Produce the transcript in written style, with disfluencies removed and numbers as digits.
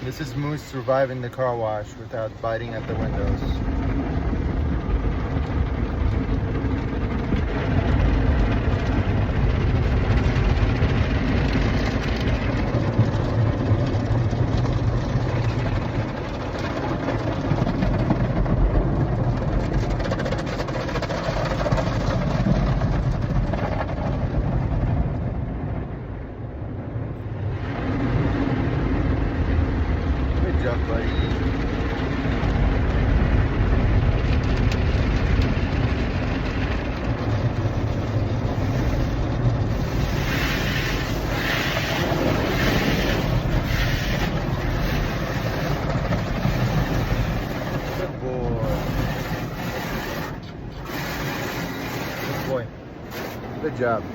This is Moose surviving the car wash without biting at the windows. Good job, buddy. Good boy. Good boy. Good job.